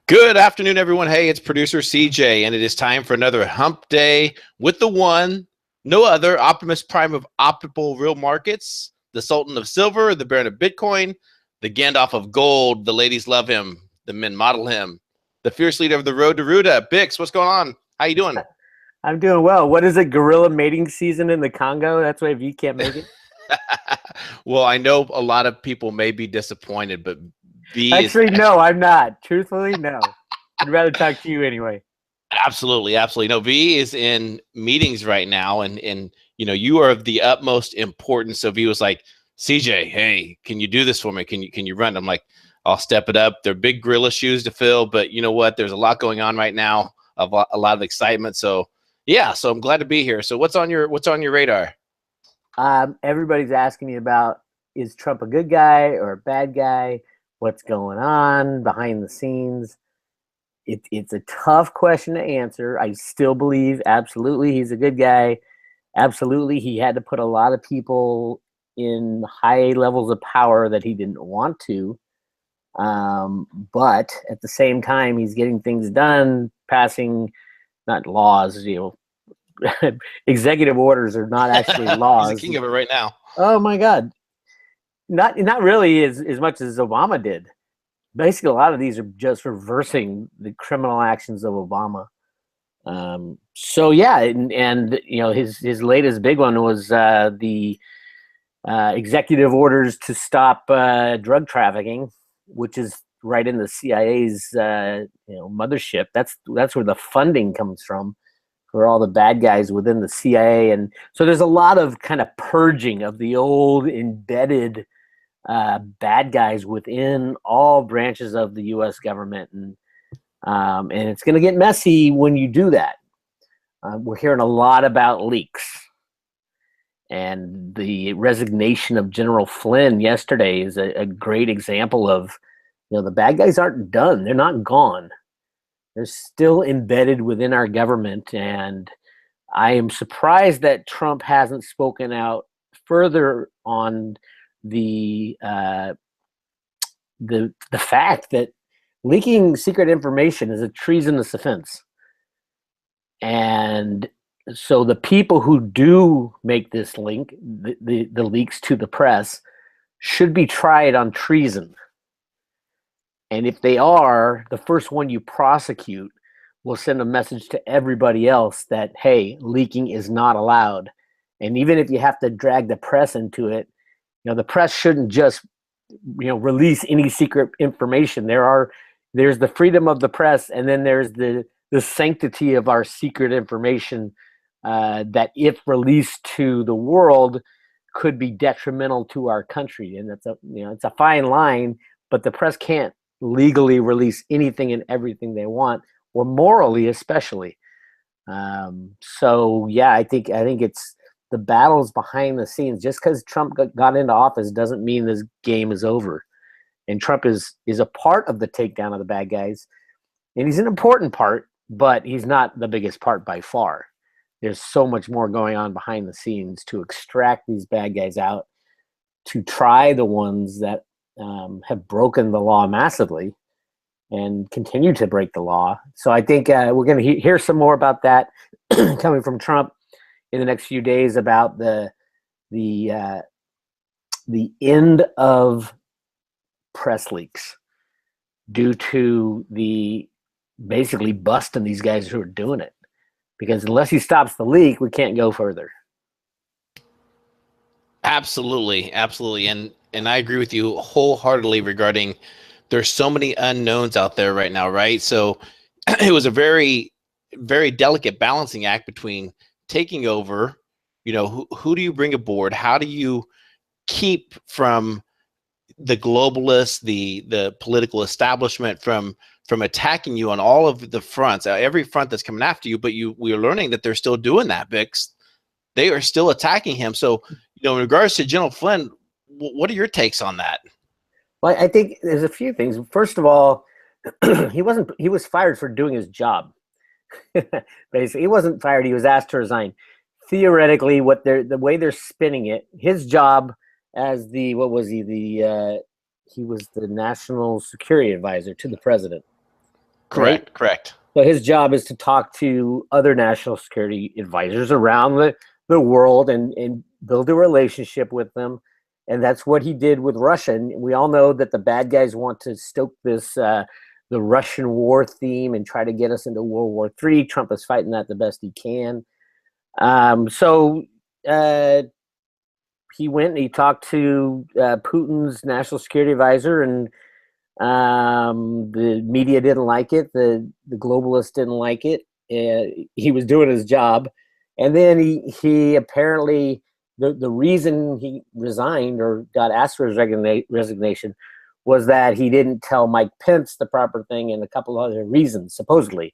Good afternoon, everyone. Hey, it's producer CJ, and it is time for another Hump Day with the one, no other, Optimus Prime of optical real markets, the Sultan of Silver, the Baron of Bitcoin, the Gandalf of Gold. The ladies love him, the men model him, the fierce leader of the road to Ruta. Bix, what's going on? How you doing? I'm doing well. What is it? Gorilla mating season in the Congo? That's why V can't make it. Well, I know a lot of people may be disappointed, but V is Actually, no, I'm not. Truthfully, no. I'd rather talk to you anyway. absolutely, absolutely. No, V is in meetings right now, and you are of the utmost importance. So V was like, CJ, hey, can you do this for me? Can you run? I'm like, I'll step it up. They're big gorilla shoes to fill, but you know what? There's a lot going on right now, a lot of excitement. So yeah, so I'm glad to be here. So what's on your radar? Everybody's asking me about, is Trump a good guy or a bad guy? What's going on behind the scenes? It's a tough question to answer. I still believe absolutely he's a good guy. Absolutely, he had to put a lot of people in high levels of power that he didn't want to. But at the same time, he's getting things done, passing not laws, executive orders are not actually He's the laws. king of it right now. Oh my God. Not really as much as Obama did. Basically, a lot of these are just reversing the criminal actions of Obama. So yeah, and his latest big one was the executive orders to stop drug trafficking, which is right in the CIA's mothership. That's where the funding comes from for all the bad guys within the CIA, and so there's a lot of kind of purging of the old embedded bad guys within all branches of the U.S. government, and it's going to get messy when you do that. We're hearing a lot about leaks, and the resignation of General Flynn yesterday is a great example of, the bad guys aren't done; they're not gone. They're still embedded within our government, and I am surprised that Trump hasn't spoken out further on the fact that leaking secret information is a treasonous offense. And so the people who do make this link, the leaks to the press, should be tried on treason. And if they are, the first one you prosecute will send a message to everybody else that, hey, leaking is not allowed. And even if you have to drag the press into it, the press shouldn't just, release any secret information. There's the freedom of the press, and then there's the sanctity of our secret information that, if released to the world, could be detrimental to our country. And it's a fine line, but the press can't legally release anything and everything they want, or morally especially. So yeah, I think it's the battles behind the scenes. Just because Trump got into office doesn't mean this game is over. And Trump is a part of the takedown of the bad guys, and he's an important part, but he's not the biggest part by far. There's so much more going on behind the scenes to extract these bad guys out, to try the ones that have broken the law massively and continue to break the law. So I think we're going to hear some more about that coming from Trump in the next few days, about the end of press leaks due to the basically busting these guys who are doing it. Because unless he stops the leak, we can't go further. Absolutely, absolutely, and I agree with you wholeheartedly regarding, there's so many unknowns out there right now, right? So it was a very, very delicate balancing act between taking over. Who do you bring aboard? How do you keep from the globalists, the political establishment from attacking you on all of the fronts, every front that's coming after you? But we are learning that they're still doing that, Bix. They are still attacking him. So, in regards to General Flynn, what are your takes on that? Well, I think there's a few things. First of all, he was fired for doing his job. Basically, he wasn't fired. He was asked to resign. Theoretically, the way they're spinning it, his job as what was he? He was the national security advisor to the president. right? Correct. So his job is to talk to other national security advisors around the world and build a relationship with them. And that's what he did with Russia. And we all know that the bad guys want to stoke this the Russian war theme and try to get us into World War III. Trump is fighting that the best he can. So he went and he talked to Putin's national security advisor, and the media didn't like it. The globalists didn't like it. He was doing his job. And then he apparently, the reason he resigned or got asked for his resignation was that he didn't tell Mike Pence the proper thing and a couple other reasons, supposedly.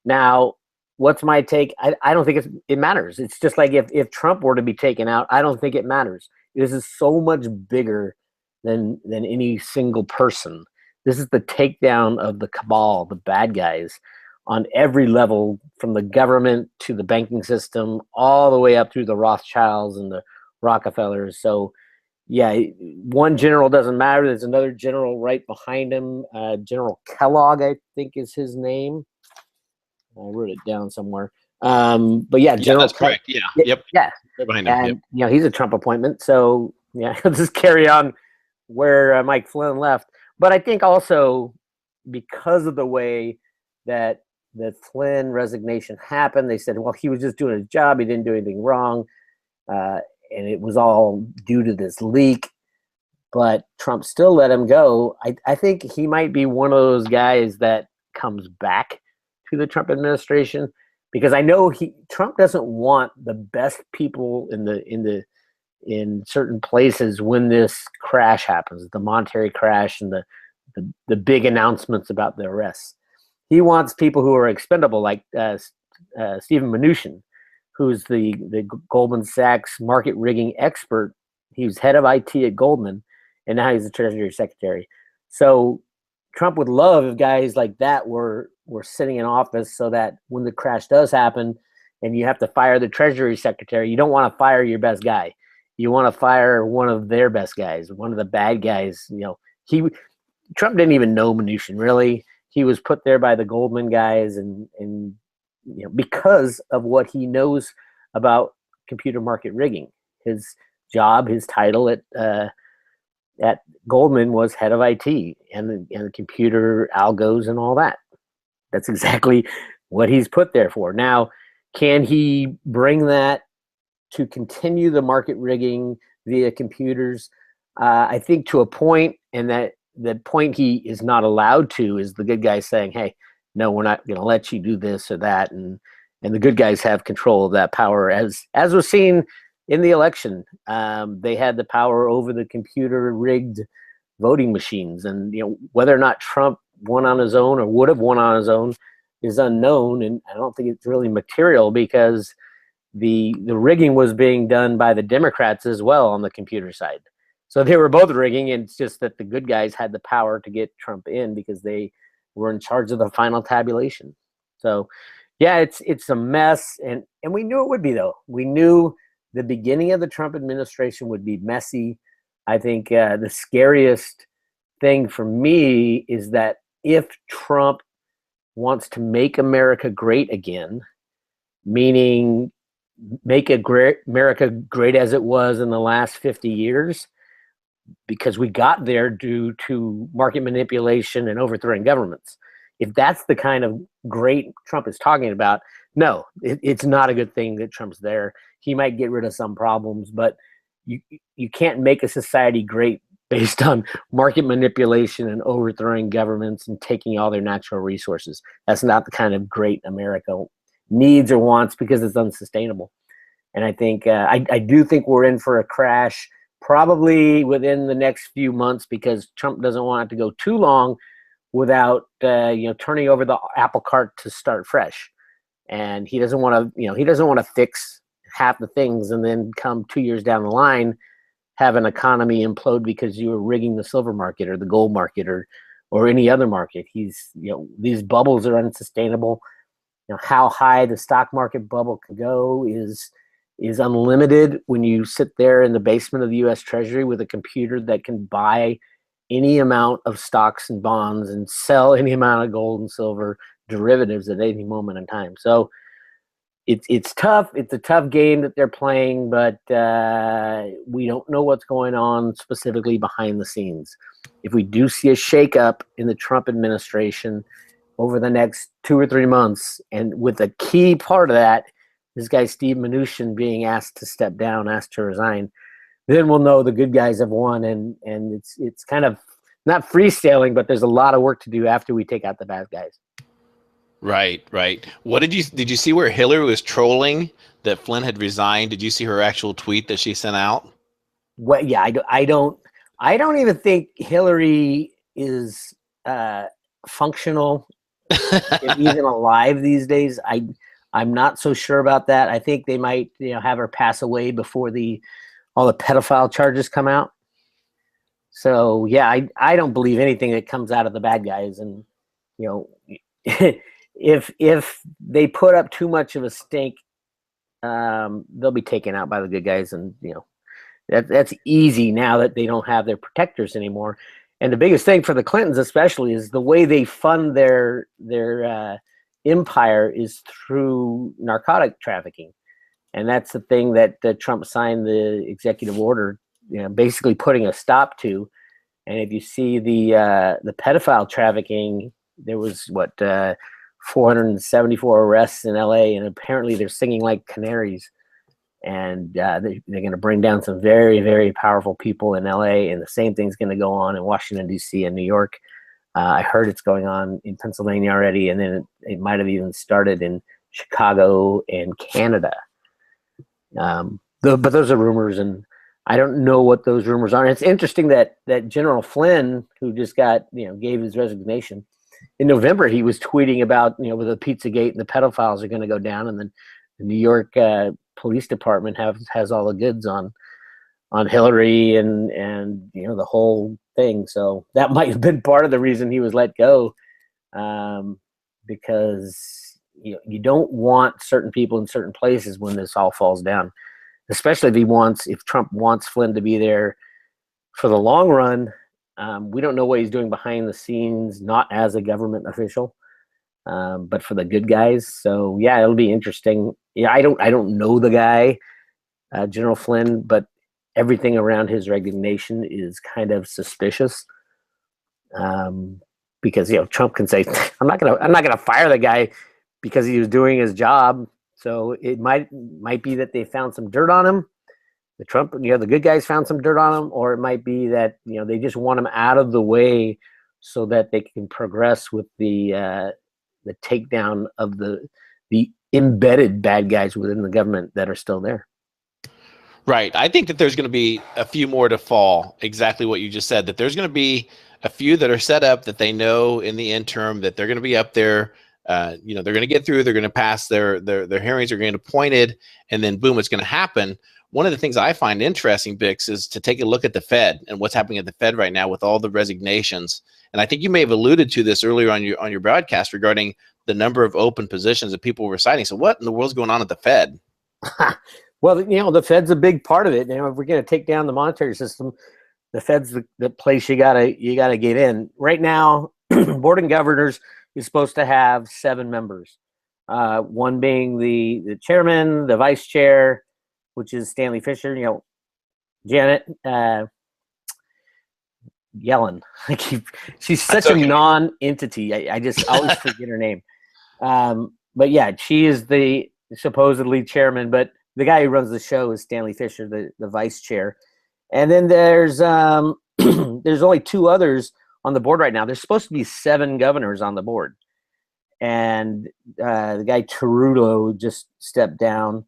Now, what's my take? I don't think it matters. It's just like if Trump were to be taken out, I don't think it matters. This is so much bigger than any single person. This is the takedown of the cabal, the bad guys, on every level, from the government to the banking system, all the way up through the Rothschilds and the Rockefellers. So, yeah, one general doesn't matter. There's another general right behind him. General Kellogg, I think, is his name. I wrote it down somewhere. But yeah, General. That's correct. Yeah. Yep. Yeah. Right behind him. And he's a Trump appointment. So yeah, he'll just carry on where Mike Flynn left. But I think also because of the way that the Flynn resignation happened, they said, well, he was just doing his job. He didn't do anything wrong. And it was all due to this leak. But Trump still let him go. I think he might be one of those guys that comes back to the Trump administration, because I know Trump doesn't want the best people in certain places when this crash happens, the monetary crash and the big announcements about the arrests. He wants people who are expendable, like Stephen Mnuchin, who's the Goldman Sachs market rigging expert. He was head of IT at Goldman, and now he's the Treasury Secretary. So Trump would love if guys like that were sitting in office, so that when the crash does happen and you have to fire the Treasury Secretary, you don't want to fire your best guy. You want to fire one of their best guys, one of the bad guys. Trump didn't even know Mnuchin, really. He was put there by the Goldman guys, and because of what he knows about computer market rigging. His job, his title at Goldman was head of IT and the computer algos and all that. That's exactly what he's put there for. Now, can he bring that to continue the market rigging via computers? I think to a point, and that the point he is not allowed to is the good guys saying, hey, no, we're not going to let you do this or that. And the good guys have control of that power, as was seen in the election. They had the power over the computer rigged voting machines. And whether or not Trump won on his own or would have won on his own is unknown. And I don't think it's really material, because the rigging was being done by the Democrats as well on the computer side. So they were both rigging, and it's just that the good guys had the power to get Trump in because they were in charge of the final tabulation. So yeah, it's a mess, and we knew it would be, though. We knew the beginning of the Trump administration would be messy. I think the scariest thing for me is that if Trump wants to make America great again, meaning make America great as it was in the last 50 years, because we got there due to market manipulation and overthrowing governments. If that's the kind of great Trump is talking about, no, it's not a good thing that Trump's there. He might get rid of some problems, but you can't make a society great based on market manipulation and overthrowing governments and taking all their natural resources. That's not the kind of great America needs or wants, because it's unsustainable. And I think I do think we're in for a crash, probably within the next few months, because Trump doesn't want it to go too long without turning over the apple cart to start fresh. And he doesn't want to fix half the things and then come 2 years down the line have an economy implode because you were rigging the silver market or the gold market or any other market. These bubbles are unsustainable. How high the stock market bubble could go is unlimited when you sit there in the basement of the U.S. Treasury with a computer that can buy any amount of stocks and bonds and sell any amount of gold and silver derivatives at any moment in time. So it's tough. It's a tough game that they're playing, but we don't know what's going on specifically behind the scenes. If we do see a shakeup in the Trump administration over the next 2 or 3 months, and with a key part of that, this guy Steve Mnuchin being asked to step down, asked to resign, then we'll know the good guys have won, and it's kind of not freestyling, but there's a lot of work to do after we take out the bad guys. Right. What did you see where Hillary was trolling that Flynn had resigned? Did you see her actual tweet that she sent out? Well, yeah, I don't even think Hillary is functional, even alive these days. I'm not so sure about that. I think they might, have her pass away before all the pedophile charges come out. So yeah, I don't believe anything that comes out of the bad guys, and if they put up too much of a stink, they'll be taken out by the good guys, and that's easy now that they don't have their protectors anymore. And the biggest thing for the Clintons, especially, is the way they fund their empire is through narcotic trafficking, and that's the thing that Trump signed the executive order, basically putting a stop to. And if you see the pedophile trafficking, there was 474 arrests in LA, and apparently they're singing like canaries. And they're going to bring down some very, very powerful people in LA, and the same thing's going to go on in Washington, D.C. and New York. I heard it's going on in Pennsylvania already, and then it might have even started in Chicago and Canada. But those are rumors, and I don't know what those rumors are. And it's interesting that General Flynn, who just gave his resignation, in November, he was tweeting about, with the Pizzagate and the pedophiles are going to go down, and then the New York Police Department has all the goods on Hillary and the whole thing. So that might have been part of the reason he was let go, because you don't want certain people in certain places when this all falls down, especially if Trump wants Flynn to be there for the long run. We don't know what he's doing behind the scenes, not as a government official, but for the good guys. So yeah, it'll be interesting. Yeah, I don't know the guy, General Flynn, but everything around his resignation is kind of suspicious. Because Trump can say, I'm not gonna fire the guy because he was doing his job. So it might be that they found some dirt on him. The good guys found some dirt on him, or it might be that they just want him out of the way so that they can progress with the takedown of the embedded bad guys within the government that are still there. Right. I think that there's going to be a few more to fall. Exactly what you just said, that there's going to be a few that are set up that they know in the interim that they're going to be up there. They're going to get through, they're going to pass their hearings, are going to get appointed, and then boom, it's going to happen. One of the things I find interesting, Bix, is to take a look at the Fed and what's happening at the Fed right now with all the resignations. And I think you may have alluded to this earlier on your broadcast regarding the number of open positions that people were citing. So what in the world's going on at the Fed? Well, the Fed's a big part of it. If we're going to take down the monetary system, the Fed's the place you gotta get in. Right now, Board of Governors is supposed to have 7 members. One being the chairman, the vice chair, which is Stanley Fisher, Janet Yellen. She's such a non-entity. I just always forget her name. But yeah, she is the supposedly chairman, but the guy who runs the show is Stanley Fisher, the vice chair. And then there's only 2 others on the board right now. There's supposed to be 7 governors on the board. And the guy Trudeau just stepped down.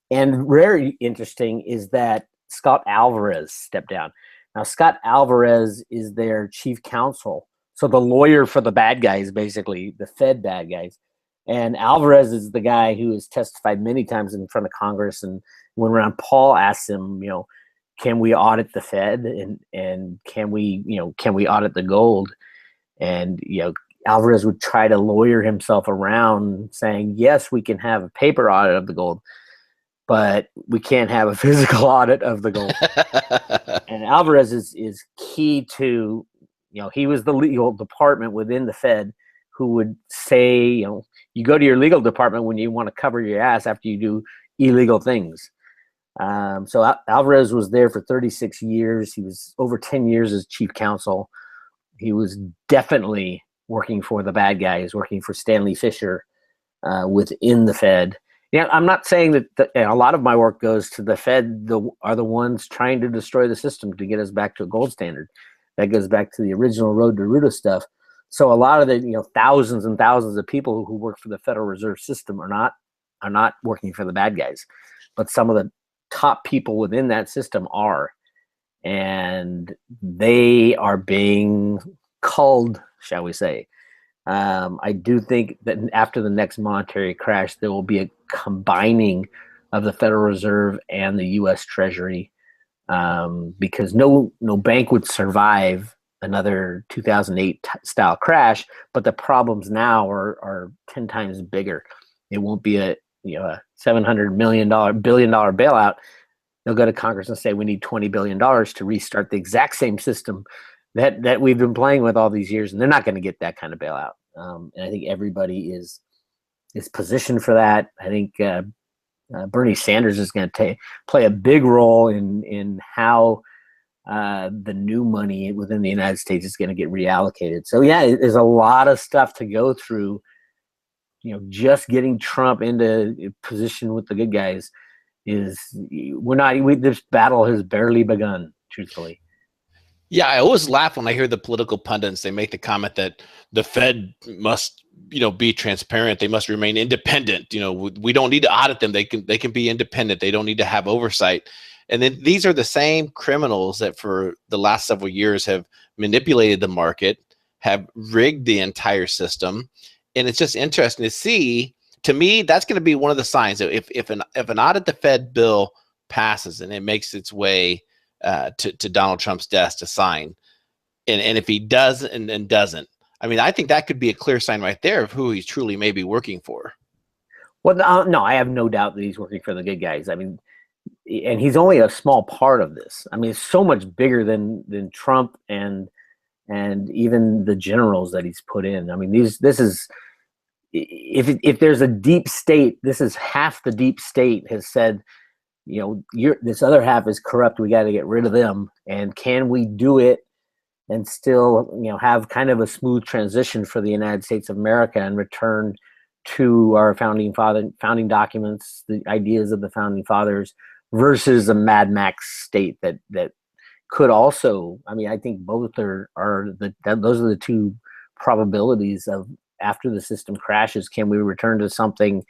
And very interesting is that Scott Alvarez stepped down. Now, Scott Alvarez is their chief counsel. So the lawyer for the bad guys, basically, the Fed bad guys. And Alvarez is the guy who has testified many times in front of Congress. And when Ron Paul asked him, can we audit the Fed and can we audit the gold? And, Alvarez would try to lawyer himself around saying, yes, we can have a paper audit of the gold, but we can't have a physical audit of the gold. And Alvarez is key to he was the legal department within the Fed who would say, you go to your legal department when you want to cover your ass after you do illegal things. So Alvarez was there for 36 years. He was over 10 years as chief counsel. He was definitely working for the bad guys, working for Stanley Fischer within the Fed. I'm not saying that a lot of my work goes to the Fed are the ones trying to destroy the system to get us back to a gold standard. That goes back to the original Road to Ruta stuff. So a lot of the thousands and thousands of people who work for the Federal Reserve System are not working for the bad guys, but some of the top people within that system are, and they are being culled, shall we say. I do think that after the next monetary crash, there will be a combining of the Federal Reserve and the U.S. Treasury, because no bank would survive another 2008 style crash. But the problems now are 10 times bigger. It won't be a $700 billion bailout. They'll go to Congress and say we need $20 billion to restart the exact same system that we've been playing with all these years, and they're not going to get that kind of bailout. And I think everybody is positioned for that. I think Bernie Sanders is going to play a big role in how the new money within the United States is going to get reallocated. So yeah, there's a lot of stuff to go through. Just getting Trump into position with the good guys this battle has barely begun, truthfully. Yeah, I always laugh when I hear the political pundits. They make the comment that the Fed must, be transparent. They must remain independent. We don't need to audit them. They can be independent. They don't need to have oversight. And then these are the same criminals that for the last several years have manipulated the market, have rigged the entire system. And it's just interesting to see. To me, that's going to be one of the signs that if an audit the Fed bill passes and it makes its way to Donald Trump's desk to sign, and if he does and doesn't, I mean, I think that could be a clear sign right there of who he's truly maybe working for. Well, no, I have no doubt that he's working for the good guys. I mean, and he's only a small part of this. I mean, it's so much bigger than Trump and even the generals that he's put in. I mean, this is. If there's a deep state, this is half the deep state has said, this other half is corrupt. We got to get rid of them. And can we do it and still, have kind of a smooth transition for the United States of America and return to our founding documents, the ideas of the founding fathers, versus a Mad Max state that could also. I mean, I think both those are the two probabilities of. After the system crashes, can we return to something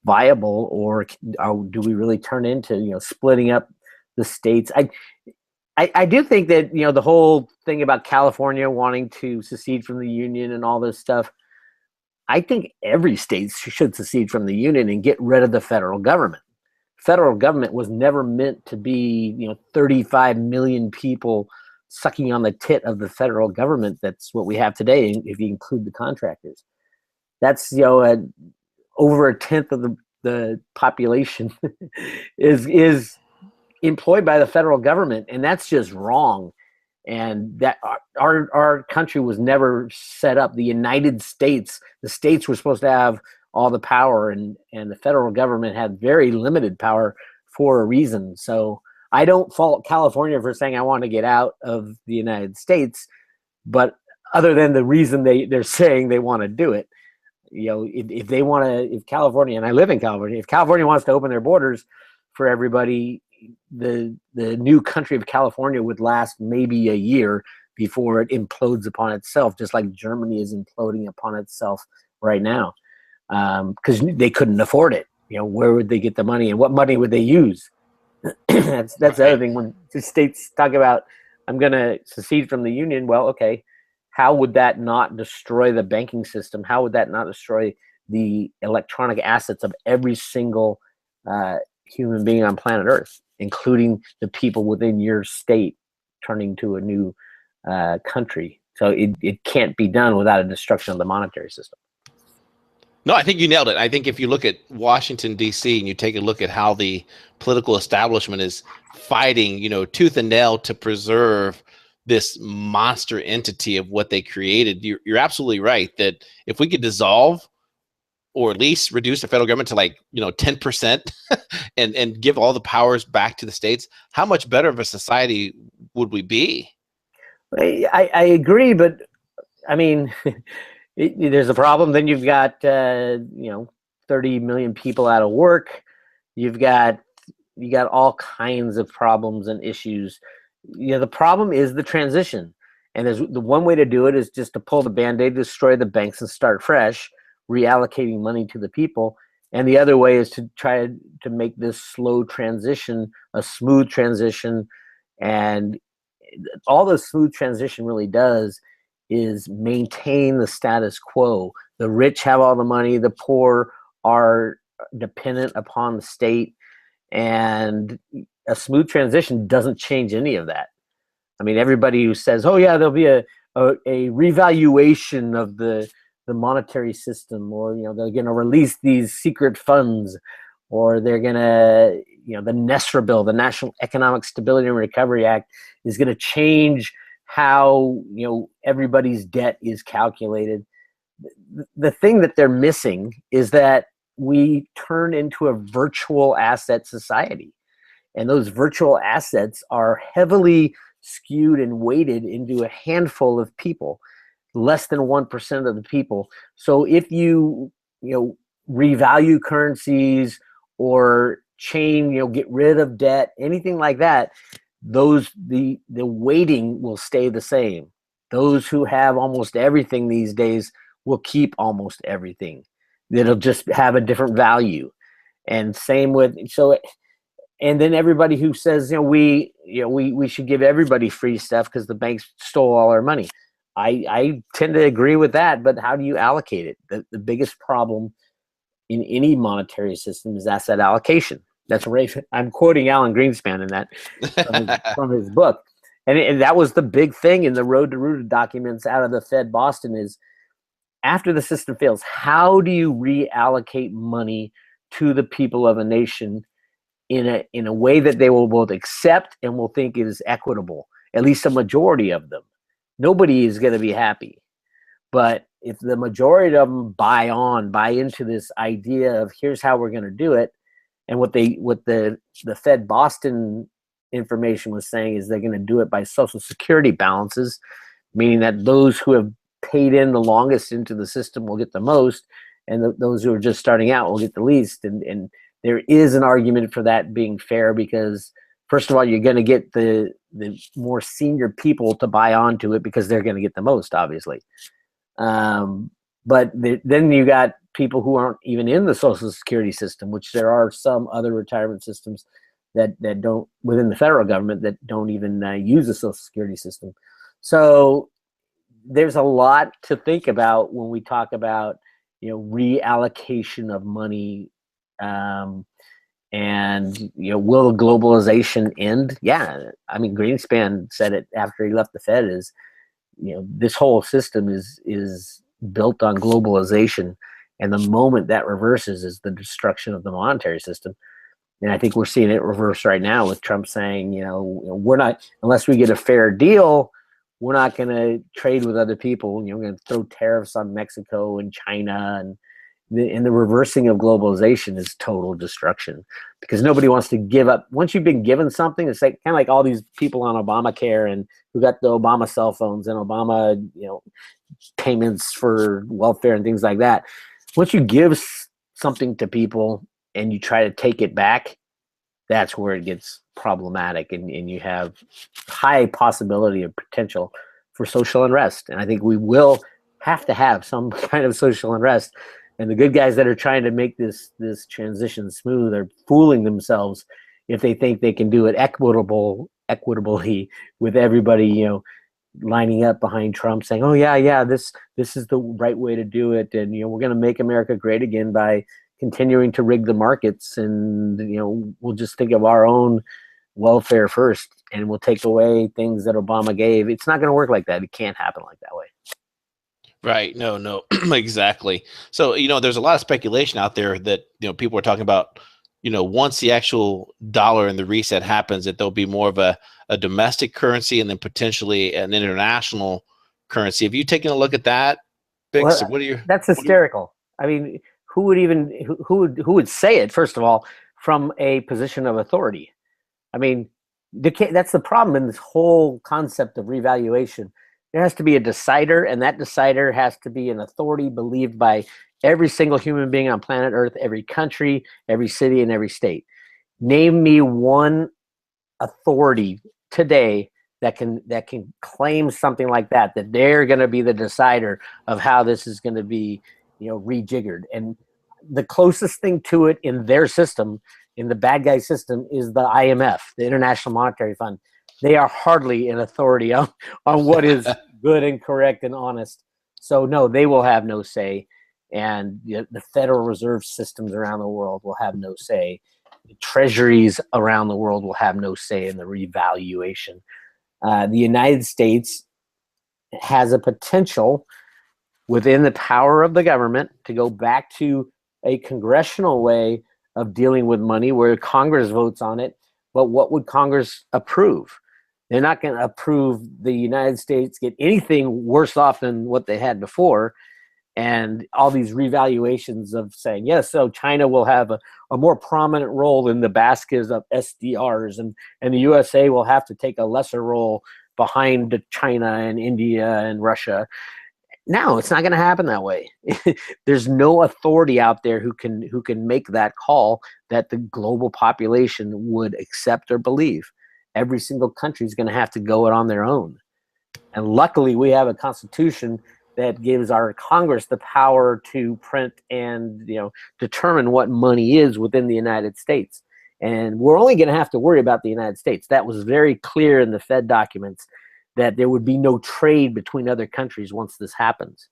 viable, or do we really turn into splitting up the states? I do think that the whole thing about California wanting to secede from the union and all this stuff. I think every state should secede from the union and get rid of the federal government. Federal government was never meant to be 35 million people sucking on the tit of the federal government. That's what we have today, if you include the contractors. That's over a tenth of the population is employed by the federal government, and that's just wrong. And that our country was never set up. The United States, the states were supposed to have all the power, and the federal government had very limited power for a reason. So I don't fault California for saying I want to get out of the United States, but other than the reason they're saying they want to do it. If they want to, if California, and I live in California, if California wants to open their borders for everybody, the new country of California would last maybe a year before it implodes upon itself, just like Germany is imploding upon itself right now, because they couldn't afford it. Where would they get the money, and what money would they use? That's the other thing. When the states talk about, I'm going to secede from the union, well, okay. How would that not destroy the banking system? How would that not destroy the electronic assets of every single human being on planet Earth, including the people within your state turning to a new country? So it can't be done without a destruction of the monetary system. No, I think you nailed it. I think if you look at Washington, D.C., and you take a look at how the political establishment is fighting, tooth and nail to preserve this monster entity of what they created. You're absolutely right that if we could dissolve or at least reduce the federal government to like 10% and give all the powers back to the states, how much better of a society would we be? I agree, but I mean, there's a problem. Then you've got 30 million people out of work. You got all kinds of problems and issues. The problem is the transition, and there's the one way to do it is just to pull the Band-Aid, destroy the banks, and start fresh, reallocating money to the people. And the other way is to try to make this slow transition a smooth transition. And all the smooth transition really does is maintain the status quo. The rich have all the money, the poor are dependent upon the state, and a smooth transition doesn't change any of that. I mean, everybody who says, oh yeah, there'll be a revaluation of the monetary system, or they're going to release these secret funds, or they're going to the NESRA bill, the National Economic Stability and Recovery Act, is going to change how everybody's debt is calculated. The thing that they're missing is that we turn into a virtual asset society, and those virtual assets are heavily skewed and weighted into a handful of people, less than 1% of the people. So if you revalue currencies or get rid of debt, anything like that, the weighting will stay the same. Those who have almost everything these days will keep almost everything. It'll just have a different value. And same with and then everybody who says we should give everybody free stuff because the banks stole all our money. I tend to agree with that, but how do you allocate it? The biggest problem in any monetary system is asset allocation. That's right. I'm quoting Alan Greenspan in that from his book. And that was the big thing in the Road to Rooted documents out of the Fed Boston is, after the system fails, how do you reallocate money to the people of a nation in a way that they will both accept and will think is equitable, at least a majority of them. Nobody is going to be happy. But if the majority of them buy into this idea of here's how we're going to do it, and what the Fed Boston information was saying is they're going to do it by Social Security balances, meaning that those who have paid in the longest into the system will get the most, and those who are just starting out will get the least. And there is an argument for that being fair because, first of all, you're going to get the more senior people to buy onto it because they're going to get the most, obviously. But then you got people who aren't even in the Social Security system, which there are some other retirement systems that don't, within the federal government, that don't even use the Social Security system. So there's a lot to think about when we talk about reallocation of money. And will globalization end? Yeah, I mean, Greenspan said it after he left the Fed. Is this whole system is built on globalization, and the moment that reverses is the destruction of the monetary system. And I think we're seeing it reverse right now with Trump saying, we're not, unless we get a fair deal, we're not going to trade with other people. We're going to throw tariffs on Mexico and China, and the reversing of globalization is total destruction because nobody wants to give up. Once you've been given something, it's like kind of like all these people on Obamacare and who got the Obama cell phones and Obama, payments for welfare and things like that. Once you give something to people and you try to take it back, that's where it gets problematic, and you have high possibility of potential for social unrest. And I think we will have to have some kind of social unrest. And the good guys that are trying to make this transition smooth are fooling themselves if they think they can do it equitably with everybody, lining up behind Trump saying, "Oh yeah, this is the right way to do it," and we're going to make America great again by continuing to rig the markets, and we'll just think of our own welfare first, and we'll take away things that Obama gave. It's not going to work like that. It can't happen like that way. Right. No, exactly. So, there's a lot of speculation out there that, people are talking about once the actual dollar and the reset happens, that there'll be more of a domestic currency and then potentially an international currency. Have you taken a look at that, Bix? Well, What are your that's hysterical. I mean, who would even who would say it, first of all, from a position of authority? I mean, that's the problem in this whole concept of revaluation. There has to be a decider, and that decider has to be an authority believed by every single human being on planet Earth, every country, every city, and every state. Name me one authority today that can claim something like that they're going to be the decider of how this is going to be rejiggered. And the closest thing to it in their system, in the bad guy system, is the IMF, the International Monetary Fund. They are hardly an authority on what is good and correct and honest. So no, they will have no say, and the Federal Reserve systems around the world will have no say. The treasuries around the world will have no say in the revaluation. The United States has a potential within the power of the government to go back to a congressional way of dealing with money where Congress votes on it. But what would Congress approve? They're not going to approve the United States get anything worse off than what they had before. And all these revaluations of saying, yes, so China will have a more prominent role in the baskets of SDRs, and the USA will have to take a lesser role behind China and India and Russia. No, it's not going to happen that way. There's no authority out there who can make that call that the global population would accept or believe. Every single country is going to have to go it on their own. And luckily, we have a constitution that gives our Congress the power to print and determine what money is within the United States. And we're only going to have to worry about the United States. That was very clear in the Fed documents, that there would be no trade between other countries once this happens.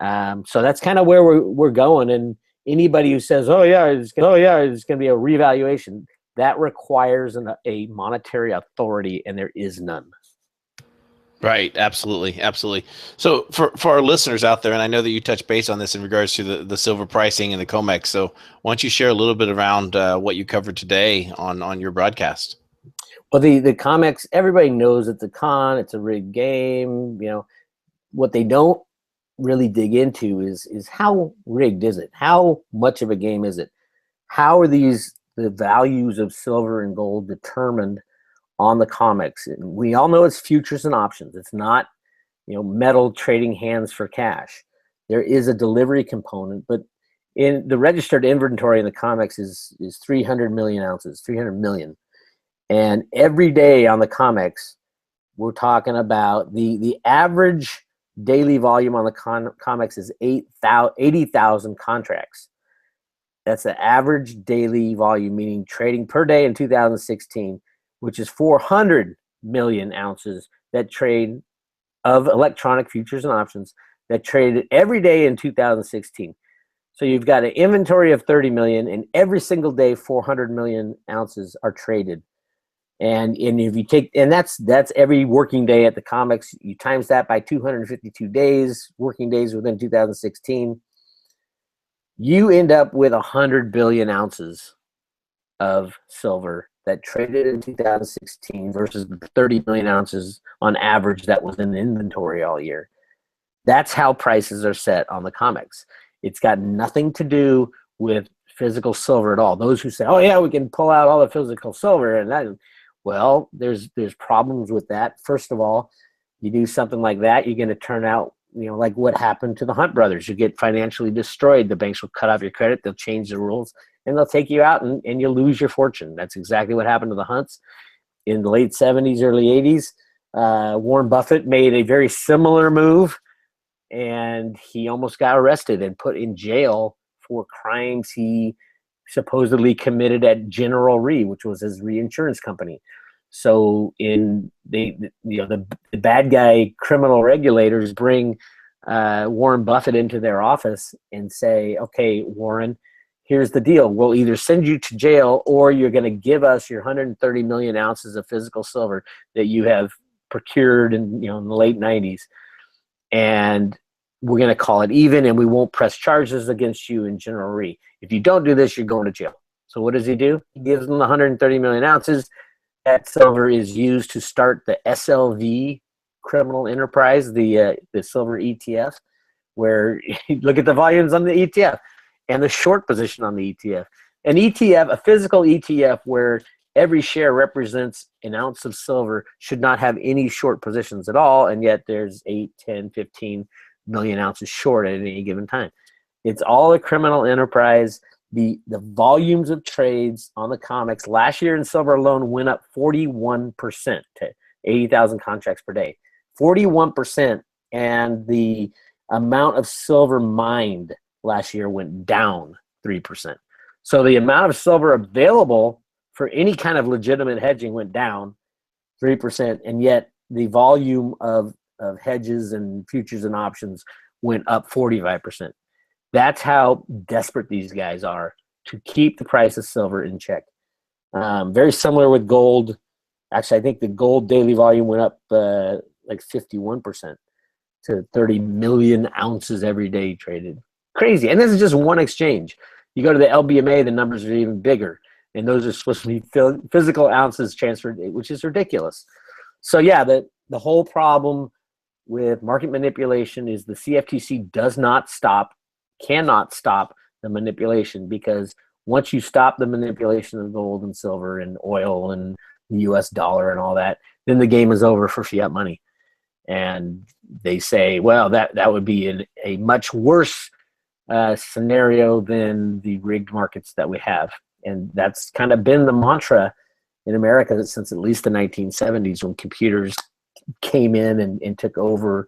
So that's kind of where we're going. And anybody who says, "Oh yeah, it's going to be a revaluation," that requires a monetary authority, and there is none. Right. Absolutely. Absolutely. So for our listeners out there, and I know that you touched base on this in regards to the silver pricing and the COMEX. So why don't you share a little bit around what you covered today on your broadcast? Well, the COMEX, everybody knows it's a con, it's a rigged game. What they don't really dig into is how rigged is it? How much of a game is it? How are the values of silver and gold determined on the COMEX? We all know it's futures and options. It's not, metal trading hands for cash. There is a delivery component, but in the registered inventory in the COMEX is 300 million ounces, 300 million. And every day on the COMEX, we're talking about the average daily volume on the COMEX is 80,000 contracts. That's the average daily volume, meaning trading per day in 2016, which is 400 million ounces that trade of electronic futures and options that traded every day in 2016. So you've got an inventory of 30 million, and every single day 400 million ounces are traded. And if you take, and that's every working day at the COMEX, you times that by 252 days, working days within 2016, you end up with 100 billion ounces of silver that traded in 2016 versus the 30 million ounces on average that was in inventory all year. That's how prices are set on the COMEX. It's got nothing to do with physical silver at all. Those who say, "Oh yeah, we can pull out all the physical silver," and that, well, there's problems with that. First of all, you do something like that, you're going to turn out, like what happened to the Hunt brothers. You get financially destroyed. The banks will cut off your credit. They'll change the rules, and they'll take you out, and you'll lose your fortune. That's exactly what happened to the Hunts in the late 70s, early 80s. Warren Buffett made a very similar move, and he almost got arrested and put in jail for crimes he supposedly committed at General Re, which was his reinsurance company. So the bad guy criminal regulators bring Warren Buffett into their office and say, "Okay, Warren, here's the deal. We'll either send you to jail, or you're going to give us your 130 million ounces of physical silver that you have procured in the late 90s. And we're going to call it even, and we won't press charges against you in General Re. If you don't do this, you're going to jail." So what does he do? He gives them 130 million ounces. That silver is used to start the SLV criminal enterprise, the silver ETF, where you look at the volumes on the ETF and the short position on the ETF. An ETF, a physical ETF where every share represents an ounce of silver, should not have any short positions at all, and yet there's 8, 10, 15 million ounces short at any given time. It's all a criminal enterprise. The volumes of trades on the COMEX last year in silver alone went up 41% to 80,000 contracts per day. 41%, and the amount of silver mined last year went down 3%. So the amount of silver available for any kind of legitimate hedging went down 3%, and yet the volume of hedges and futures and options went up 45%. That's how desperate these guys are to keep the price of silver in check. Very similar with gold. Actually, I think the gold daily volume went up like 51% to 30 million ounces every day traded. Crazy. And this is just one exchange. You go to the LBMA, the numbers are even bigger. And those are supposed to be physical ounces transferred, which is ridiculous. So yeah, the whole problem with market manipulation is the CFTC cannot stop the manipulation, because once you stop the manipulation of gold and silver and oil and the US dollar and all that, then the game is over for fiat money. And they say, well, that would be a much worse scenario than the rigged markets that we have. And that's kind of been the mantra in America since at least the 1970s, when computers came in and took over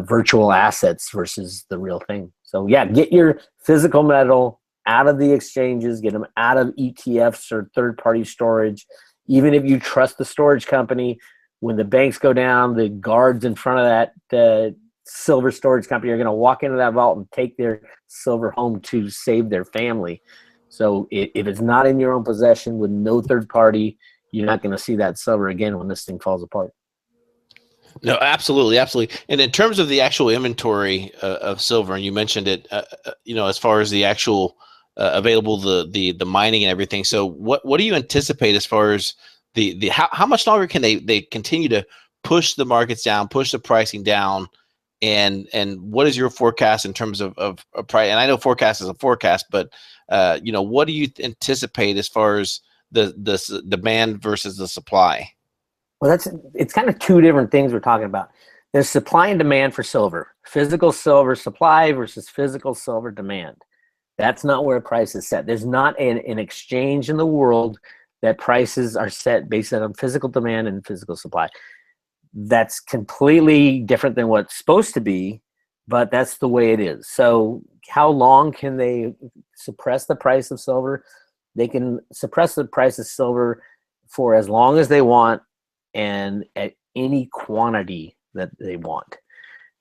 virtual assets versus the real thing. So yeah, get your physical metal out of the exchanges, get them out of ETFs or third-party storage. Even if you trust the storage company, when the banks go down, the guards in front of that silver storage company are going to walk into that vault and take their silver home to save their family. So if it's not in your own possession with no third party, you're not going to see that silver again when this thing falls apart. No, absolutely, absolutely. And in terms of the actual inventory of silver, and you mentioned it, as far as the actual available, the mining and everything. So what do you anticipate as far as the how much longer can they continue to push the markets down, push the pricing down, and what is your forecast in terms of price? And I know forecast is a forecast, but what do you anticipate as far as the demand versus the supply? Well, it's kind of two different things we're talking about. There's supply and demand for silver, physical silver supply versus physical silver demand. That's not where a price is set. There's not an exchange in the world that prices are set based on physical demand and physical supply. That's completely different than what's supposed to be, but that's the way it is. So how long can they suppress the price of silver? They can suppress the price of silver for as long as they want and at any quantity that they want.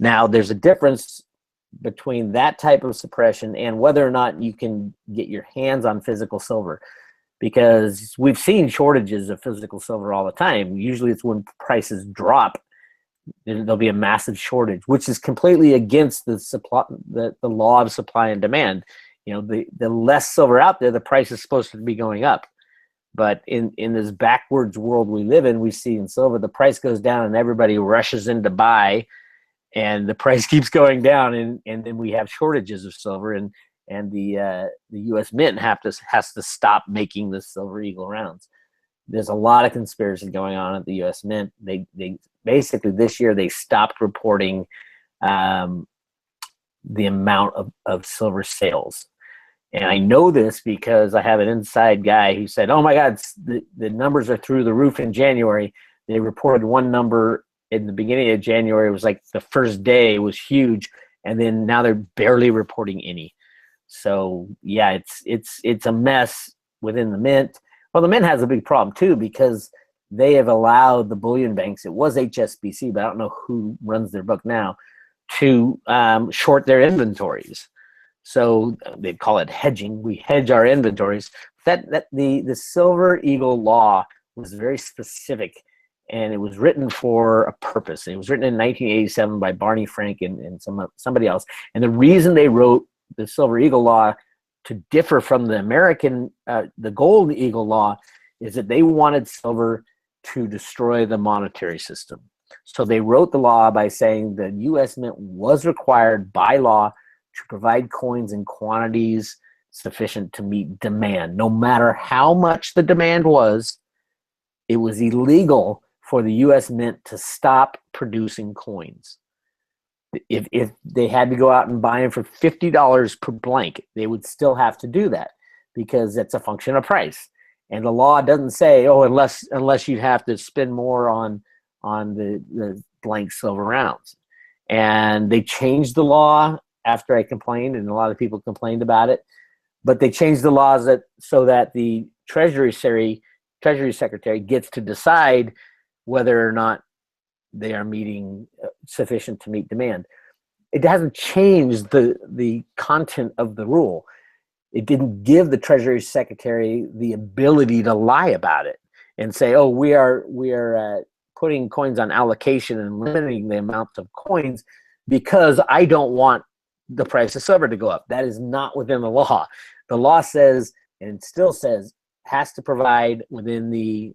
Now, there's a difference between that type of suppression and whether or not you can get your hands on physical silver, because we've seen shortages of physical silver all the time. Usually it's when prices drop, there'll be a massive shortage, which is completely against the law of supply and demand. The less silver out there, the price is supposed to be going up. But in this backwards world we live in, we see in silver, the price goes down and everybody rushes in to buy, and the price keeps going down, and then we have shortages of silver, and the U.S. Mint has to stop making the Silver Eagle rounds. There's a lot of conspiracy going on at the U.S. Mint. They basically this year they stopped reporting the amount of silver sales. And I know this because I have an inside guy who said, oh my God, the numbers are through the roof in January. They reported one number in the beginning of January. It was like the first day was huge. And then now they're barely reporting any. So yeah, it's a mess within the Mint. Well, the Mint has a big problem too, because they have allowed the bullion banks, it was HSBC, but I don't know who runs their book now, to short their inventories. So they call it hedging. We hedge our inventories. That the Silver Eagle law was very specific, and it was written for a purpose. It was written in 1987 by Barney Frank and somebody else. And the reason they wrote the Silver Eagle law to differ from the American, the Gold Eagle law, is that they wanted silver to destroy the monetary system. So they wrote the law by saying the U.S. Mint was required by law to provide coins in quantities sufficient to meet demand. No matter how much the demand was, it was illegal for the U.S. Mint to stop producing coins. If they had to go out and buy them for $50 per blank, they would still have to do that because it's a function of price. And the law doesn't say, oh, unless you have to spend more on the blank silver rounds. And they changed the law after I complained, and a lot of people complained about it. But they changed the laws so that the Treasury Secretary gets to decide whether or not they are meeting sufficient to meet demand. It hasn't changed the content of the rule. It didn't give the Treasury Secretary the ability to lie about it and say, oh, we are putting coins on allocation and limiting the amount of coins because I don't want the price of silver to go up. That is not within the law. The law says, and it still says, has to provide within the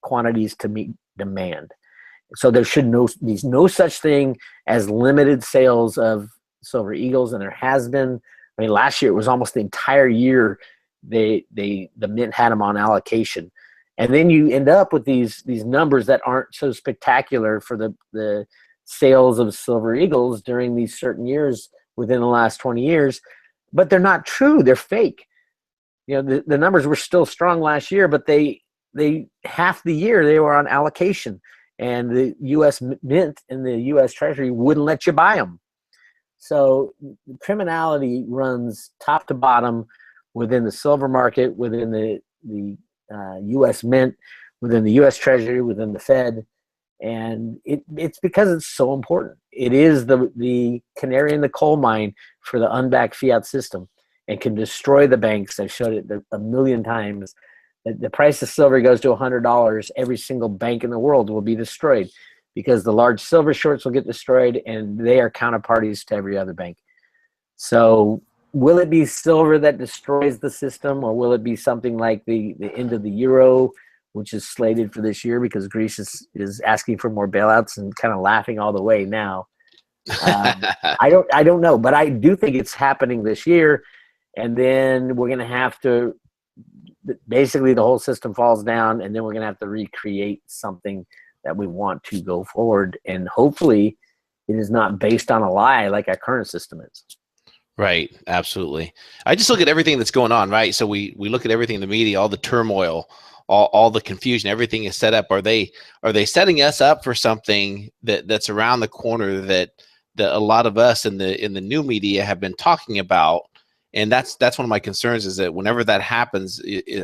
quantities to meet demand. So there should be no such thing as limited sales of Silver Eagles, and there has been. I mean, last year it was almost the entire year the Mint had them on allocation, and then you end up with these numbers that aren't so spectacular for the sales of Silver Eagles during these certain years within the last 20 years, but they're not true. They're fake. You know, the numbers were still strong last year, but they half the year they were on allocation. And the U.S. Mint and the U.S. Treasury wouldn't let you buy them. So criminality runs top to bottom within the silver market, within the U.S. Mint, within the U.S. Treasury, within the Fed. And it's because it's so important. It is the canary in the coal mine for the unbacked fiat system and can destroy the banks. I've showed it a million times. The price of silver goes to $100, every single bank in the world will be destroyed because the large silver shorts will get destroyed and they are counterparties to every other bank. So will it be silver that destroys the system, or will it be something like the end of the euro, which is slated for this year because Greece is asking for more bailouts and kind of laughing all the way now? I don't know, but I do think it's happening this year, and then we're going to have to basically the whole system falls down, and then we're going to have to recreate something that we want to go forward. And hopefully it is not based on a lie like our current system is. Right. Absolutely. I just look at everything that's going on, right? So we look at everything in the media, all the turmoil, all the confusion, everything is set up. Are they setting us up for something that's around the corner that a lot of us in the new media have been talking about? And that's one of my concerns, is that whenever that happens,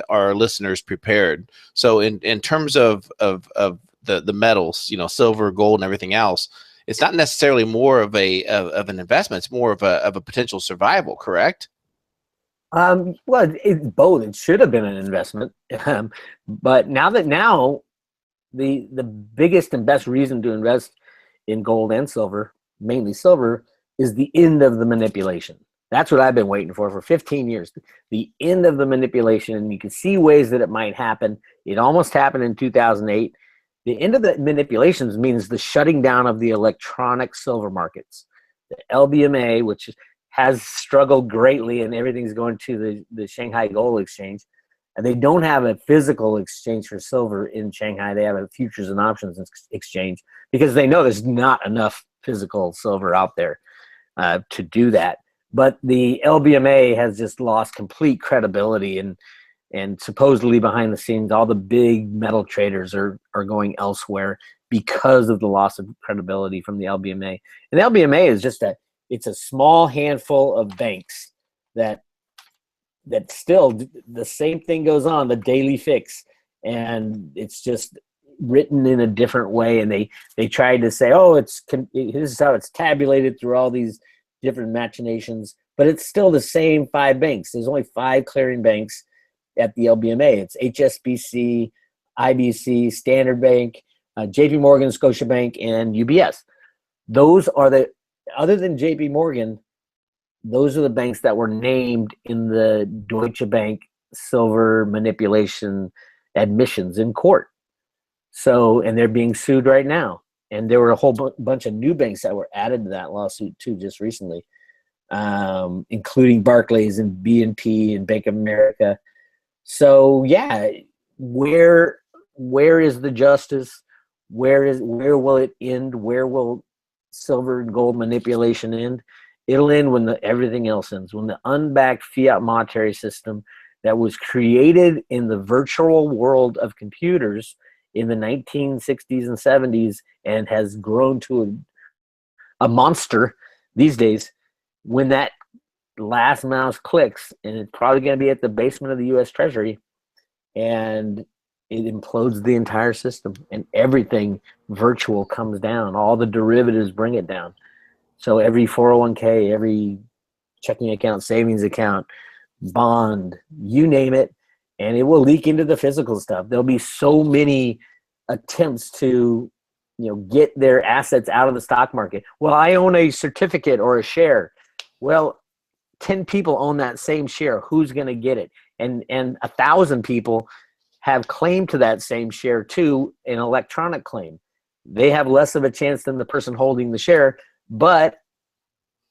are our listeners prepared? So in terms of the metals, you know, silver, gold, and everything else, it's not necessarily more of an investment. It's more of a potential survival, correct? Well, it's both. It should have been an investment, but now the biggest and best reason to invest in gold and silver, mainly silver, is the end of the manipulation. That's what I've been waiting for 15 years. The end of the manipulation, and you can see ways that it might happen. It almost happened in 2008. The end of the manipulations means the shutting down of the electronic silver markets. The LBMA, which has struggled greatly, and everything's going to the Shanghai Gold Exchange. And they don't have a physical exchange for silver in Shanghai. They have a futures and options exchange because they know there's not enough physical silver out there to do that. But the LBMA has just lost complete credibility, and supposedly behind the scenes, all the big metal traders are going elsewhere because of the loss of credibility from the LBMA. And the LBMA is just it's a small handful of banks that still the same thing goes on, the daily fix, and it's just written in a different way. And they tried to say, oh, this is how it's tabulated through all these different machinations, but it's still the same 5 banks. There's only 5 clearing banks at the LBMA. It's HSBC, IBC, Standard Bank, JP Morgan, Scotiabank, and UBS. Those are other than JP Morgan, those are the banks that were named in the Deutsche Bank silver manipulation admissions in court. So, and they're being sued right now. And there were a whole bunch of new banks that were added to that lawsuit too, just recently, including Barclays and BNP and Bank of America. So, yeah, where is the justice? Where will it end? Where will silver and gold manipulation end? It'll end when everything else ends. When the unbacked fiat monetary system that was created in the virtual world of computers in the 1960s and 70s and has grown to a monster these days, when that last mouse clicks, and it's probably going to be at the basement of the U.S. Treasury, and it implodes the entire system, and everything virtual comes down. All the derivatives bring it down. So every 401k, every checking account, savings account, bond, you name it, and it will leak into the physical stuff. There'll be so many attempts to, get their assets out of the stock market. Well, I own a certificate or a share. Well, 10 people own that same share. Who's going to get it? And 1,000 people have claim to that same share too, an electronic claim. They have less of a chance than the person holding the share, but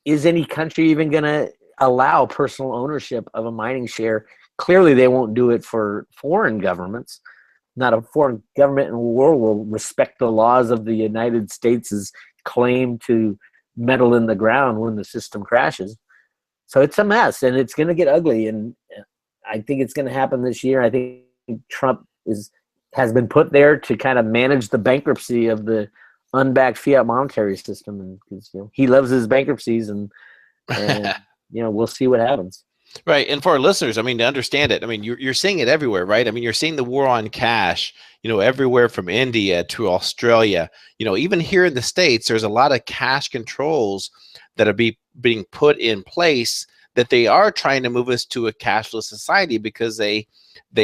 is any country even going to allow personal ownership of a mining share? Clearly they won't do it for foreign governments. Not a foreign government in the world will respect the laws of the United States' claim to metal in the ground when the system crashes. So it's a mess, and it's going to get ugly, and I think it's going to happen this year. I think Trump has been put there to kind of manage the bankruptcy of the unbacked fiat monetary system, and he loves his bankruptcies, and we'll see what happens. Right. And for our listeners, I mean, to understand it, I mean, you're seeing it everywhere, right? I mean, you're seeing the war on cash, everywhere from India to Australia. Even here in the States, there's a lot of cash controls that are being put in place, that they are trying to move us to a cashless society because they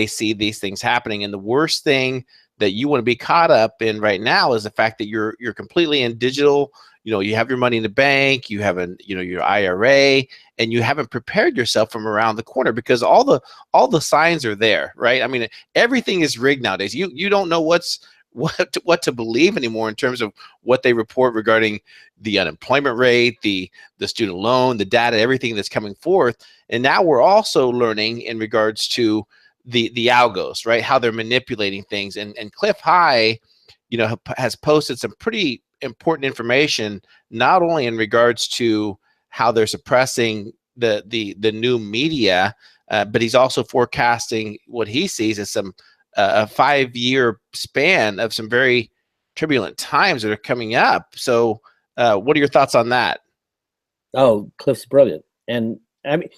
see these things happening. And the worst thing that you want to be caught up in right now is the fact that you're completely in digital. You have your money in the bank, you have your IRA, and you haven't prepared yourself from around the corner, because all the signs are there, right? I mean, everything is rigged nowadays. You don't know what to believe anymore in terms of what they report regarding the unemployment rate, the student loan, the data, everything that's coming forth. And now we're also learning in regards to the algos, right? How they're manipulating things. And Cliff High, has posted some pretty important information, not only in regards to how they're suppressing the new media, but he's also forecasting what he sees as some a 5-year span of some very turbulent times that are coming up. So what are your thoughts on that? Oh, Cliff's brilliant. And I mean,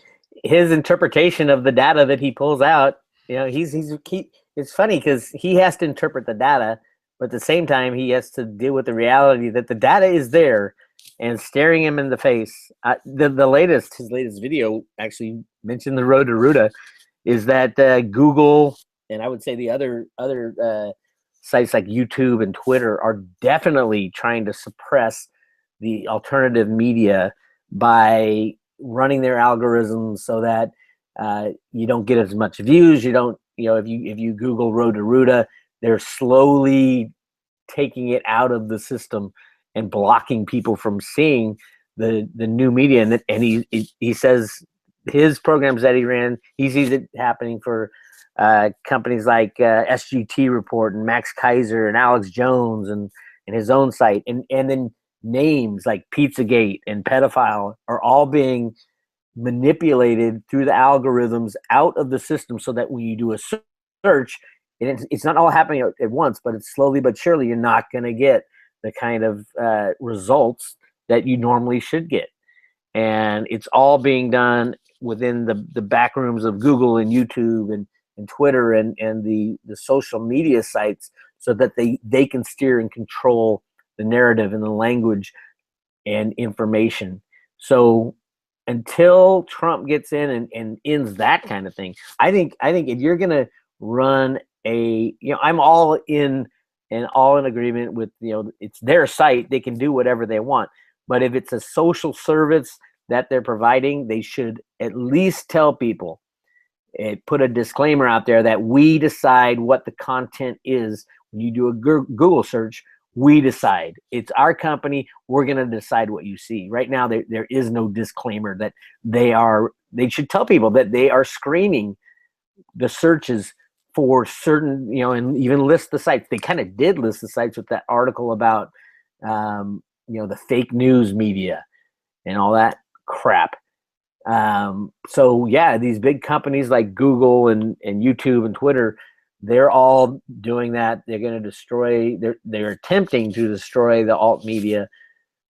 his interpretation of the data that he pulls out, it's funny because he has to interpret the data, but at the same time, he has to deal with the reality that the data is there and staring him in the face. His latest video actually mentioned the road to Ruta, is that Google, and I would say the other sites like YouTube and Twitter are definitely trying to suppress the alternative media by running their algorithms so that you don't get as much views. You don't, if you Google road to Ruta, they're slowly taking it out of the system and blocking people from seeing the new media. And he says his programs that he ran, he sees it happening for companies like SGT Report and Max Kaiser and Alex Jones and his own site. And then names like Pizzagate and Pedophile are all being manipulated through the algorithms out of the system, so that when you do a search, and it's not all happening at once, but it's slowly but surely, you're not going to get the kind of results that you normally should get. And it's all being done within the back rooms of Google and YouTube and Twitter and the social media sites, so that they can steer and control the narrative and the language and information. So until Trump gets in and ends that kind of thing, I think if you're going to run I'm all in and all in agreement with, it's their site. They can do whatever they want. But if it's a social service that they're providing, they should at least tell people, put a disclaimer out there that we decide what the content is. When you do a Google search, we decide. It's our company. We're going to decide what you see. Right now, there is no disclaimer that they should tell people that they are screening the searches for certain, and even list the sites. They kind of did list the sites with that article about, the fake news media and all that crap. So yeah, these big companies like Google and YouTube and Twitter, they're all doing that. They're going to destroy. They're attempting to destroy the alt media,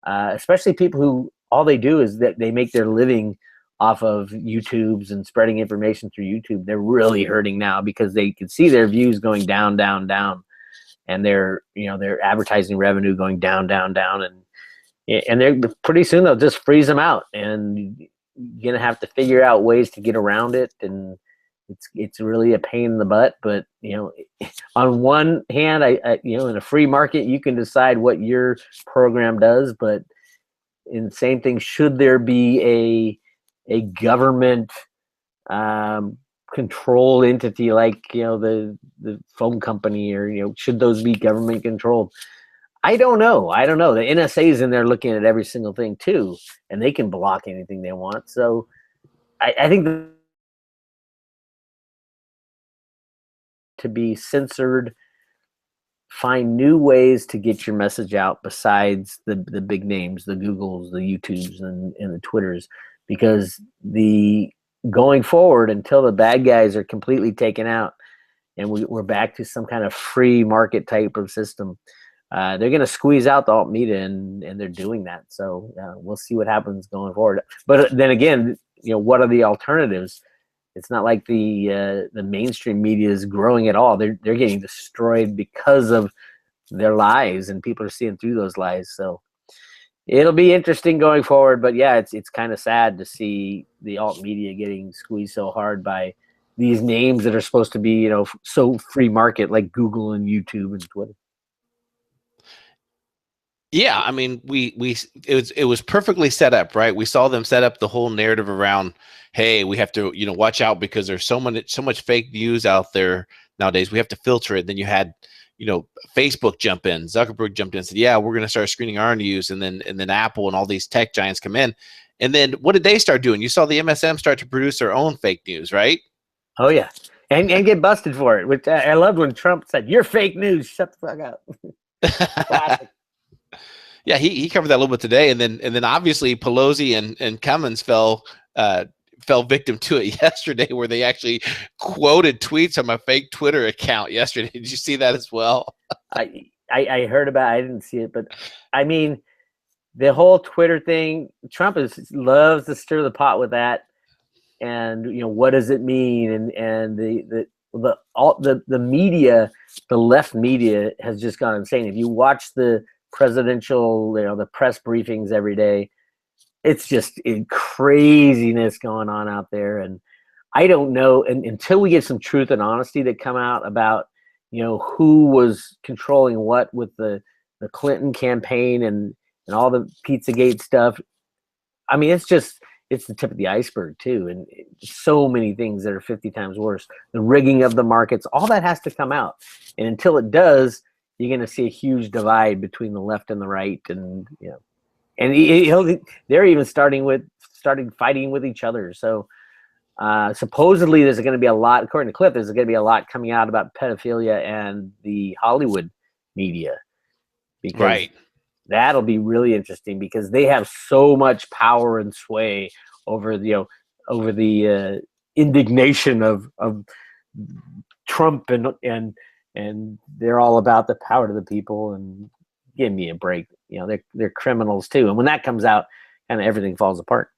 especially people who all they do is that they make their living off of YouTube's and spreading information through YouTube. They're really hurting now because they can see their views going down, down, down, and their advertising revenue going down, down, down, and they're pretty soon they'll just freeze them out, and you're gonna have to figure out ways to get around it, and it's really a pain in the butt. But on one hand, in a free market, you can decide what your program does, but in the same thing, should there be a government control entity like the phone company, or should those be government controlled? I don't know. The NSA is in there looking at every single thing too, and they can block anything they want. So I think to be censored, find new ways to get your message out besides the big names, the Googles, the YouTubes, and the Twitters, because going forward until the bad guys are completely taken out and we're back to some kind of free market type of system, they're going to squeeze out the alt media, and they're doing that. So we'll see what happens going forward. But then again, what are the alternatives? It's not like the mainstream media is growing at all. They're getting destroyed because of their lies, and people are seeing through those lies. So it'll be interesting going forward. But yeah, it's kind of sad to see the alt media getting squeezed so hard by these names that are supposed to be so free market, like Google and YouTube and Twitter. Yeah, I mean, it was perfectly set up, right? We saw them set up the whole narrative around, hey, we have to watch out because there's so much fake news out there nowadays. We have to filter it. Then you had Facebook jump in, Zuckerberg jumped in and said, yeah, we're going to start screening our news, and then Apple and all these tech giants come in, and then what did they start doing? You saw the MSM start to produce their own fake news, right? Oh yeah, and get busted for it. Which I loved when Trump said, "You're fake news. Shut the fuck up." Classic. Yeah, he covered that a little bit today, and then obviously Pelosi and Cummins fell victim to it yesterday, where they actually quoted tweets on my fake Twitter account yesterday. Did you see that as well? I heard about it. I didn't see it, but I mean, the whole Twitter thing, Trump loves to stir the pot with that, and what does it mean? And the media, the left media, has just gone insane. If you watch the presidential, the press briefings every day, it's just craziness going on out there. And I don't know, and until we get some truth and honesty that come out about who was controlling what with the Clinton campaign and all the Pizzagate stuff. I mean, it's the tip of the iceberg too, and so many things that are 50 times worse. The rigging of the markets, all that has to come out, and until it does, you're going to see a huge divide between the left and the right, and and they're even starting fighting with each other. So supposedly there's going to be a lot, according to Cliff, there's going to be a lot coming out about pedophilia and the Hollywood media, because right. That'll be really interesting because they have so much power and sway over the indignation of Trump, and they're all about the power to the people. And give me a break, they're criminals too. And when that comes out, kind of everything falls apart.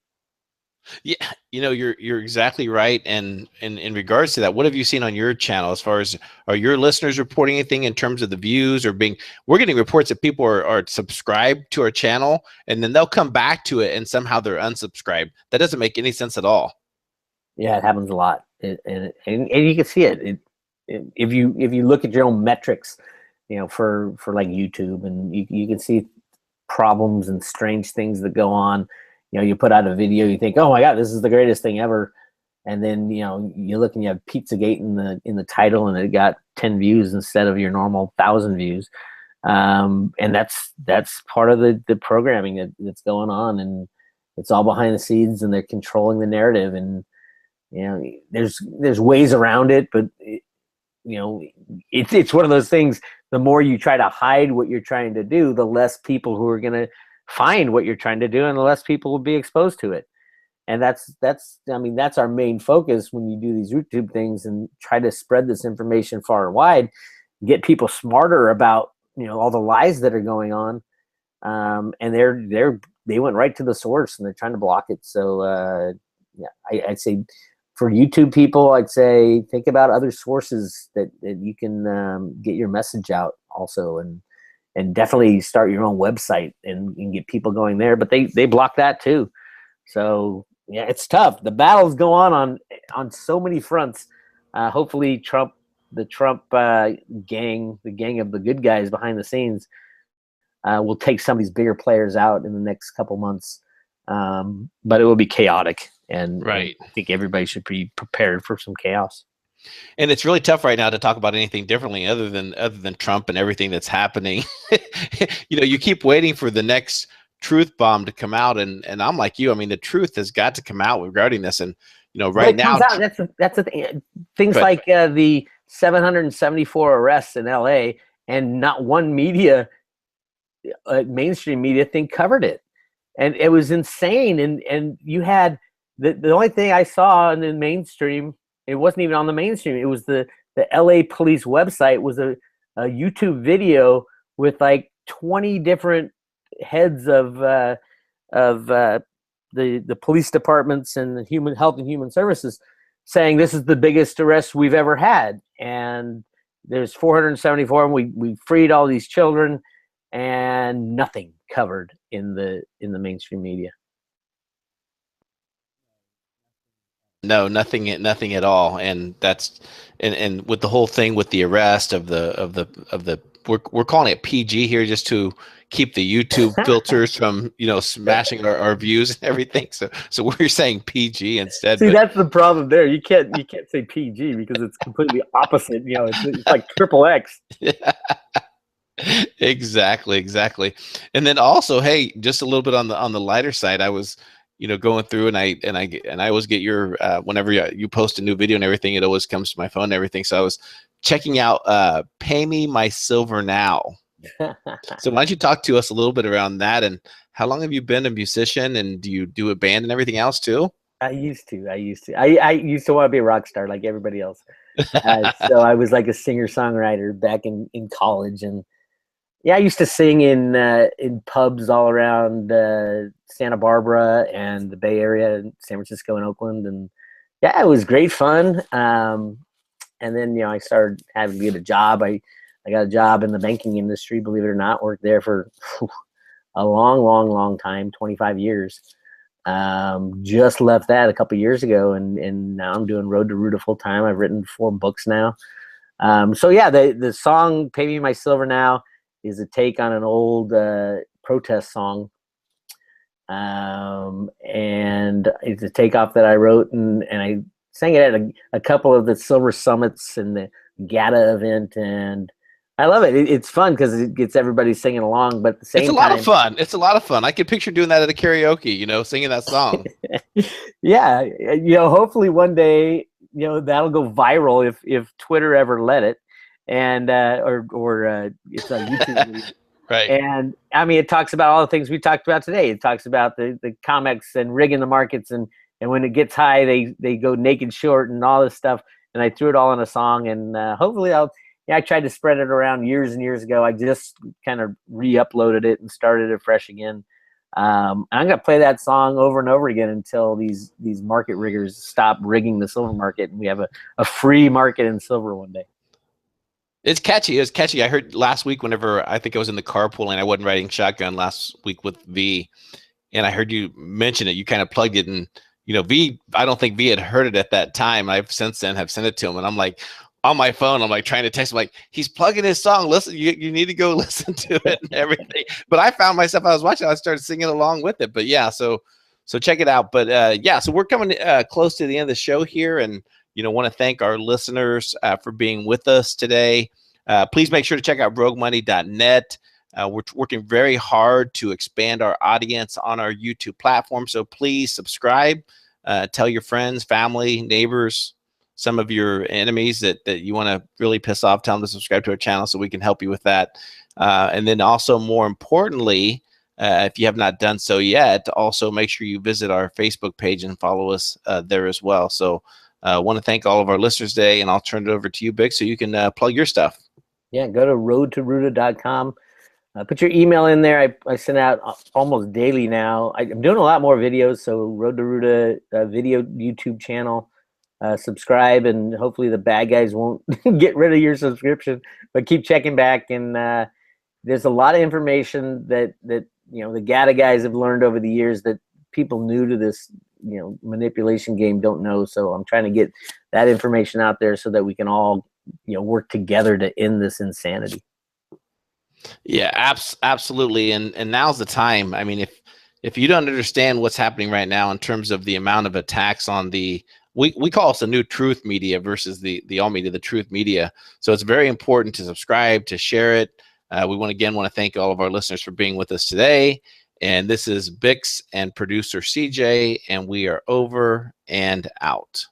Yeah, you're exactly right. And in regards to that, what have you seen on your channel as far as, are your listeners reporting anything in terms of the views, or we're getting reports that people are subscribed to our channel and then they'll come back to it and somehow they're unsubscribed. That doesn't make any sense at all. Yeah, it happens a lot. And you can see it. If you look at your own metrics, for like YouTube, and you can see problems and strange things that go on. you put out a video, you think, oh my God, this is the greatest thing ever. And then, you look and you have Pizzagate in the title, and it got 10 views instead of your normal 1,000 views. And that's part of the programming that's going on, and it's all behind the scenes, and they're controlling the narrative. And there's ways around it, but it's one of those things. The more you try to hide what you're trying to do, the less people who are going to find what you're trying to do, and the less people will be exposed to it. And that's our main focus when you do these YouTube things and try to spread this information far and wide, get people smarter about all the lies that are going on. And they went right to the source, and they're trying to block it. So I'd say for YouTube people, I'd say think about other sources that you can get your message out also, and definitely start your own website and get people going there. But they block that too. So yeah, it's tough. The battles go on so many fronts. Hopefully the Trump gang, the gang of the good guys behind the scenes, will take some of these bigger players out in the next couple months. But it will be chaotic, and I think everybody should be prepared for some chaos. And it's really tough right now to talk about anything differently other than Trump and everything that's happening. You keep waiting for the next truth bomb to come out, and I'm like you. I mean, the truth has got to come out regarding this, and right now that's the thing. Things like the 774 arrests in LA, and not one mainstream media thing covered it, and it was insane. And you had the only thing I saw in the mainstream, it wasn't even on the mainstream. It was the LA police website was a YouTube video with like 20 different heads of the police departments and the human health and human services saying this is the biggest arrest we've ever had, and there's 474, and we freed all these children, and nothing covered in the mainstream media. No, nothing at all. And that's and with the whole thing with the arrest of the we're calling it PG here just to keep the YouTube filters from smashing our views and everything. So we're saying PG instead. See, that's the problem there. You can't say PG because it's completely opposite. It's like XXX. Yeah. Exactly. And then also, hey, just a little bit on the lighter side, I was going through, and I always get your whenever you post a new video and everything, it always comes to my phone and everything. So I was checking out Pay Me My Silver Now. So why don't you talk to us a little bit around that, and how long have you been a musician, and do you do a band and everything else too? I used to I used to want to be a rock star like everybody else. So I was like a singer-songwriter back in college, and yeah, I used to sing in pubs all around Santa Barbara and the Bay Area, and San Francisco and Oakland, and yeah, it was great fun. And then I started having to get a job. I got a job in the banking industry, believe it or not. Worked there for a long time, 25 years. Just left that a couple years ago, and now I'm doing Road to Ruta full time. I've written 4 books now. So yeah, the song "Pay Me My Silver Now" is a take on an old protest song, and it's a takeoff that I wrote, and I sang it at a couple of the Silver Summits and the GATA event, and I love it. It's fun because it gets everybody singing along, but at the same time, it's a lot of fun. I could picture doing that at a karaoke, singing that song. Yeah, hopefully one day, that'll go viral if Twitter ever let it, and or it's on YouTube. Right. And I mean, it talks about all the things we talked about today. It talks about the comics and rigging the markets, and when it gets high, they go naked short and all this stuff. And I threw it all in a song, and hopefully I tried to spread it around years and years ago. I just kind of re-uploaded it and started it fresh again. I'm gonna play that song over and over again until these market riggers stop rigging the silver market, and we have a free market in silver one day. It's catchy. I heard last week whenever I think I was in the carpool and I wasn't riding shotgun last week with V, and I heard you mention it. You kind of plugged it, and V. I don't think V had heard it at that time. I've since then have sent it to him, and I'm like on my phone. I'm like trying to text him, like he's plugging his song. Listen, you need to go listen to it and everything. But I found myself, I was watching, I started singing along with it. But yeah, so So check it out. But yeah, so we're coming close to the end of the show here, and want to thank our listeners for being with us today. Please make sure to check out roguemoney.net. We're working very hard to expand our audience on our YouTube platform. So please subscribe, tell your friends, family, neighbors, some of your enemies that you want to really piss off, tell them to subscribe to our channel so we can help you with that. And then also, more importantly, if you have not done so yet, also make sure you visit our Facebook page and follow us there as well. So I want to thank all of our listeners today, and I'll turn it over to you, Bix, so you can plug your stuff. Yeah, go to roadtoruta.com. Put your email in there. I send out almost daily now. I'm doing a lot more videos, so Road to Ruta video YouTube channel. Subscribe, and hopefully the bad guys won't get rid of your subscription. But keep checking back, and there's a lot of information that the GATA guys have learned over the years that people new to this manipulation game don't know. So I'm trying to get that information out there so that we can all work together to end this insanity. Yeah, absolutely. And now's the time. I mean, if you don't understand what's happening right now in terms of the amount of attacks on we call us the new truth media versus the all media, the truth media. So it's very important to subscribe, to share it. We want to thank all of our listeners for being with us today. And this is Bix and producer CJ, and we are over and out.